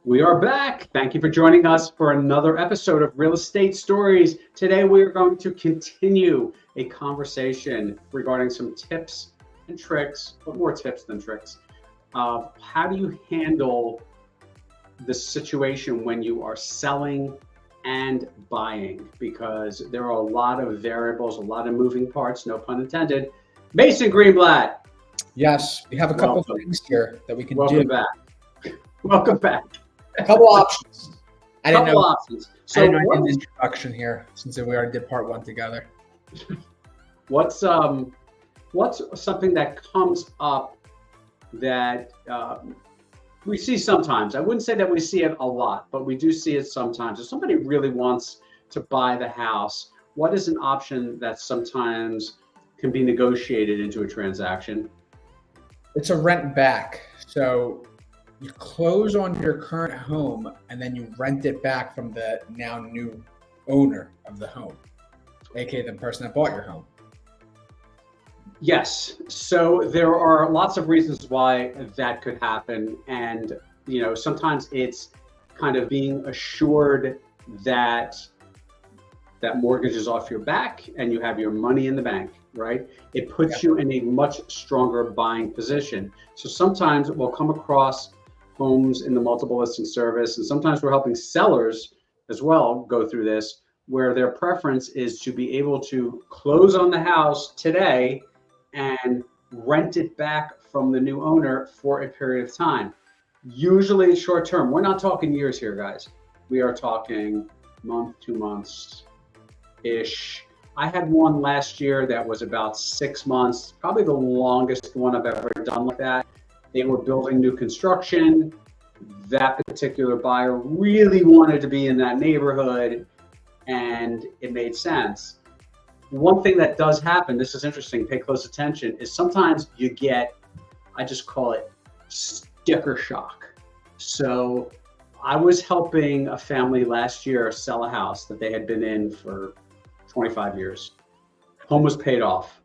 We are back. Thank you for joining us for another episode of Real Estate Stories. Today we are going to continue a conversation regarding some tips and tricks, but more tips than tricks, of how do you handle the situation when you are selling and buying, because there are a lot of variables, a lot of moving parts, no pun intended. Mason Greenblatt. Yes, we have a couple of things here that we can Welcome do. back. Welcome back. A couple options. I didn't know So I did an introduction here since we already did part one together. What's something that comes up that we see sometimes? I wouldn't say that we see it a lot, but we do see it sometimes. If somebody really wants to buy the house, what is an option that sometimes can be negotiated into a transaction? It's a rent back. So you close on your current home and then you rent it back from the now new owner of the home, aka the person that bought your home. Yes. So there are lots of reasons why that could happen. And, sometimes it's kind of being assured that that mortgage is off your back and you have your money in the bank, right? It puts you in a much stronger buying position. So sometimes we'll come across homes in the multiple listing service, and sometimes we're helping sellers as well go through this, where their preference is to be able to close on the house today and rent it back from the new owner for a period of time. Usually short term. We're not talking years here, guys. We are talking month, 2 months ish. I had one last year that was about 6 months, probably the longest one I've ever done like that. They were building new construction. That particular buyer really wanted to be in that neighborhood, and it made sense. One thing that does happen, this is interesting, pay close attention, is sometimes you get, I just call it sticker shock. So I was helping a family last year sell a house that they had been in for 25 years. Home was paid off.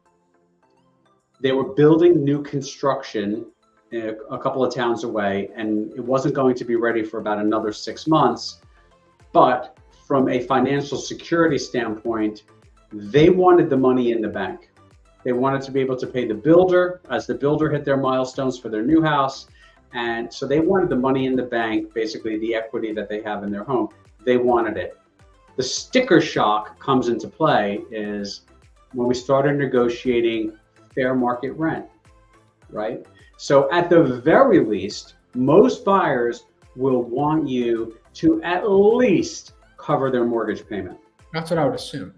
They were building new construction a couple of towns away, and it wasn't going to be ready for about another 6 months. But from a financial security standpoint, they wanted the money in the bank. They wanted to be able to pay the builder as the builder hit their milestones for their new house. And so they wanted the money in the bank, basically the equity that they have in their home. They wanted it. The sticker shock comes into play is when we started negotiating fair market rent, right? So at the very least, most buyers will want you to at least cover their mortgage payment. That's what I would assume.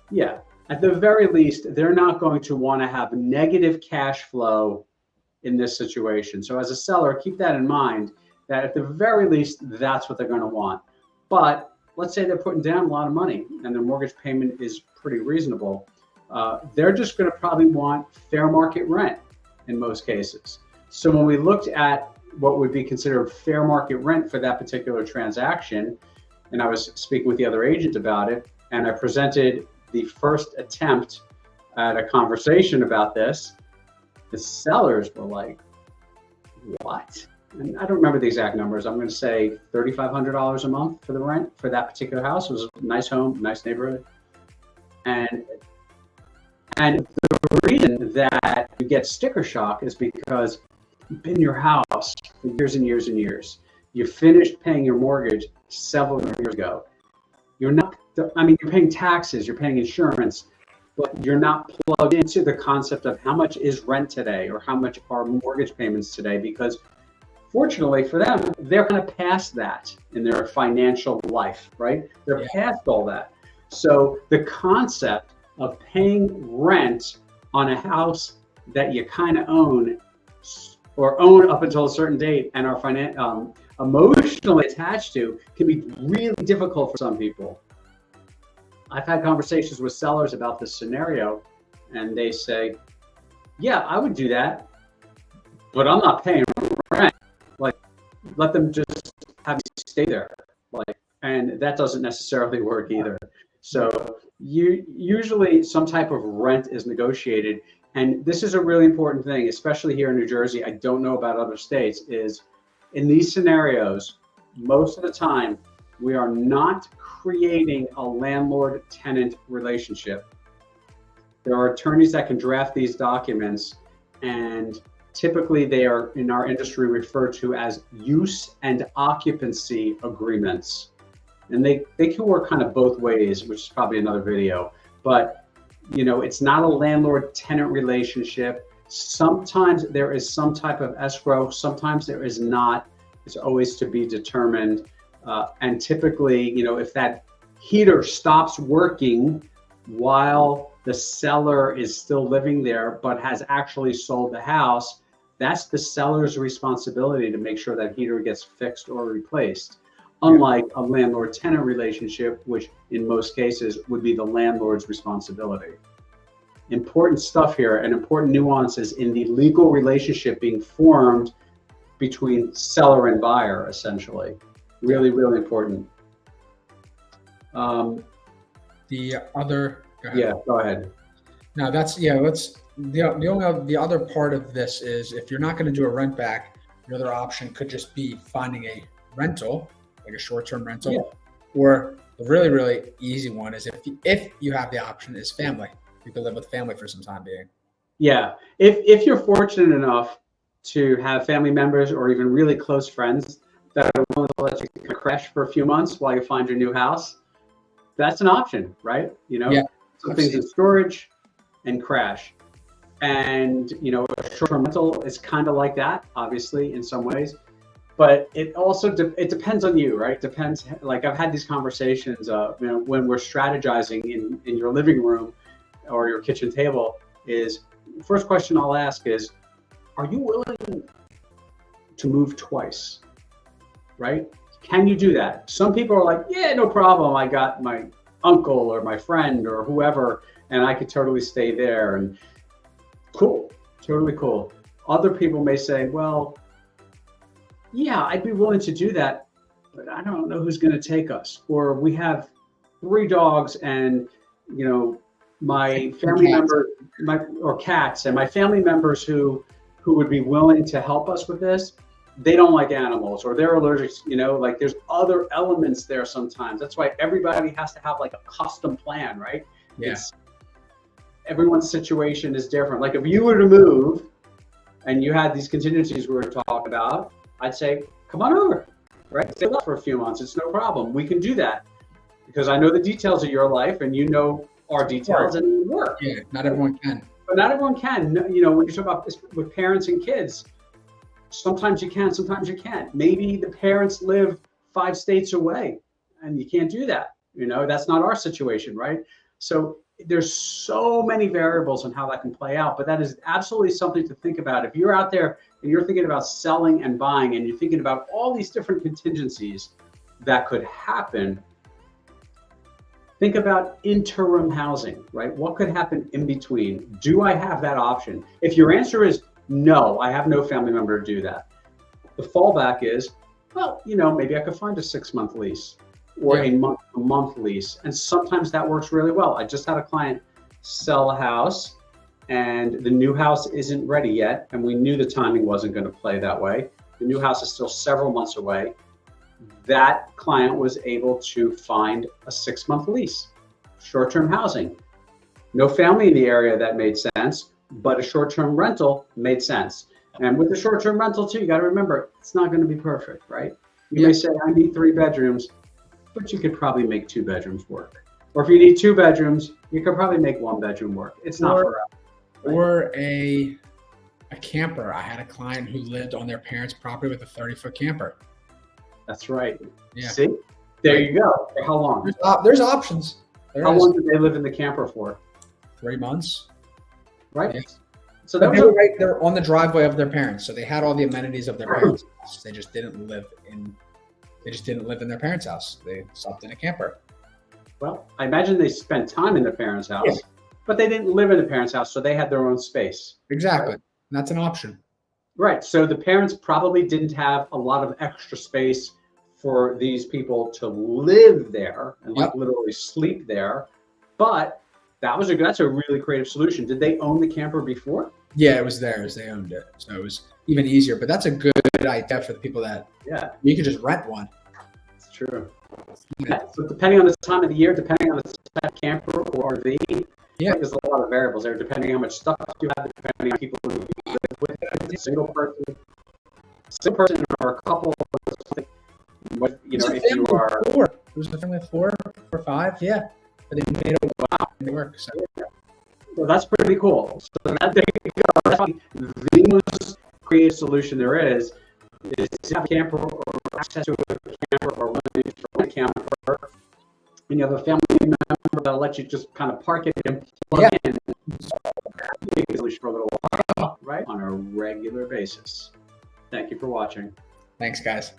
Yeah, at the very least, they're not going to want to have negative cash flow in this situation. So as a seller, keep that in mind, that at the very least, that's what they're going to want. But let's say they're putting down a lot of money and their mortgage payment is pretty reasonable. They're just going to probably want fair market rent in most cases. So when we looked at what would be considered fair market rent for that particular transaction, and I was speaking with the other agent about it, and I presented the first attempt at a conversation about this, the sellers were like, what? And I don't remember the exact numbers. I'm going to say $3,500 a month for the rent for that particular house. It was a nice home, nice neighborhood. And the reason that you get sticker shock is because you've been in your house for years and years and years. You finished paying your mortgage several years ago. You're paying taxes, you're paying insurance, but you're not plugged into the concept of how much is rent today or how much are mortgage payments today, because fortunately for them, they're kind of past that in their financial life, right? They're past all that. So the concept of paying rent on a house that you kind of own or own up until a certain date and are emotionally attached to can be really difficult for some people. I've had conversations with sellers about this scenario, and they say, yeah, I would do that, but I'm not paying rent. Like, let them just have you stay there. And that doesn't necessarily work either. So usually some type of rent is negotiated. And this is a really important thing, especially here in New Jersey. I don't know about other states, is in these scenarios, most of the time, we are not creating a landlord-tenant relationship. There are attorneys that can draft these documents, and typically they are in our industry referred to as use and occupancy agreements. And they can work kind of both ways, which is probably another video. But, it's not a landlord-tenant relationship. Sometimes there is some type of escrow, sometimes there is not. It's always to be determined. And typically, if that heater stops working while the seller is still living there, but has actually sold the house, that's the seller's responsibility to make sure that heater gets fixed or replaced. Unlike a landlord-tenant relationship, which in most cases would be the landlord's responsibility. Important stuff here and important nuances in the legal relationship being formed between seller and buyer, essentially. Really, really important. Go ahead. Now the other part of this is, if you're not going to do a rent back, the other option could just be finding a rental, like a short-term rental. Yeah. Or the really, really easy one is if you have the option is family. You can live with family for some time being. Yeah, if you're fortunate enough to have family members or even really close friends that are willing to let you crash for a few months while you find your new house, that's an option, right? Some things in storage and crash. And, a short-term rental is kind of like that, obviously, in some ways. But it also, it depends on you, right? It depends. Like, I've had these conversations, when we're strategizing in your living room or your kitchen table, is the first question I'll ask is, are you willing to move twice, right? Can you do that? Some people are like, yeah, no problem. I got my uncle or my friend or whoever, and I could totally stay there. And cool, totally cool. Other people may say, well, yeah, I'd be willing to do that, but I don't know who's going to take us. Or we have 3 dogs and, my family member, or cats, and my family members who would be willing to help us with this, they don't like animals, or they're allergic, like there's other elements there sometimes. That's why everybody has to have like a custom plan, right? Yeah. Everyone's situation is different. Like if you were to move and you had these contingencies we were talking about, I'd say, come on over, right? Stay up for a few months. It's no problem. We can do that because I know the details of your life and our details, and it would work. Yeah, not everyone can. But not everyone can. When you talk about this with parents and kids, sometimes you can, sometimes you can't. Maybe the parents live 5 states away and you can't do that. That's not our situation, right? So there's so many variables on how that can play out, but that is absolutely something to think about. If you're out there and you're thinking about selling and buying and you're thinking about all these different contingencies that could happen, think about interim housing, right? What could happen in between? Do I have that option? If your answer is no, I have no family member to do that, the fallback is, well, maybe I could find a 6-month lease or a month lease. And sometimes that works really well. I just had a client sell a house and the new house isn't ready yet. And we knew the timing wasn't going to play that way. The new house is still several months away. That client was able to find a 6-month lease, short-term housing. No family in the area that made sense, but a short-term rental made sense. And with the short-term rental too, you got to remember, it's not going to be perfect, right? You may say, I need 3 bedrooms, but you could probably make 2 bedrooms work. Or if you need 2 bedrooms, you could probably make 1 bedroom work. It's not forever. Right? Or a camper. I had a client who lived on their parents' property with a 30-foot camper. That's right. Yeah. See, there you go. For how long? There's options. How long did they live in the camper for? 3 months. Right. Yeah. So they're on the driveway of their parents, so they had all the amenities of their parents' house. They just didn't live in their parents' house. They slept in a camper. Well, I imagine they spent time in their parents' house, but they didn't live in the parents' house, so they had their own space. Exactly. Right? That's an option. Right. So the parents probably didn't have a lot of extra space for these people to live there and like literally sleep there. But that's a really creative solution. Did they own the camper before? Yeah, it was theirs. They owned it. So it was even easier. But that's a good idea for the people that you could just rent one. true. Yeah, so depending on the time of the year, depending on the type of camper or RV, Yeah. there's a lot of variables there, depending on how much stuff you have, depending on people who you live with, if it's a single person or a couple, what, you know, if you are. Four. It was a family of four or five, yeah. But they made it work. So. Well, that's pretty cool. So that, there you go. That's the most creative solution there is to have a camper or access to a camper or one camper, and you have a family member that'll let you just kind of park it and plug in. Solution for a little while, right? On a regular basis. Thank you for watching. Thanks, guys.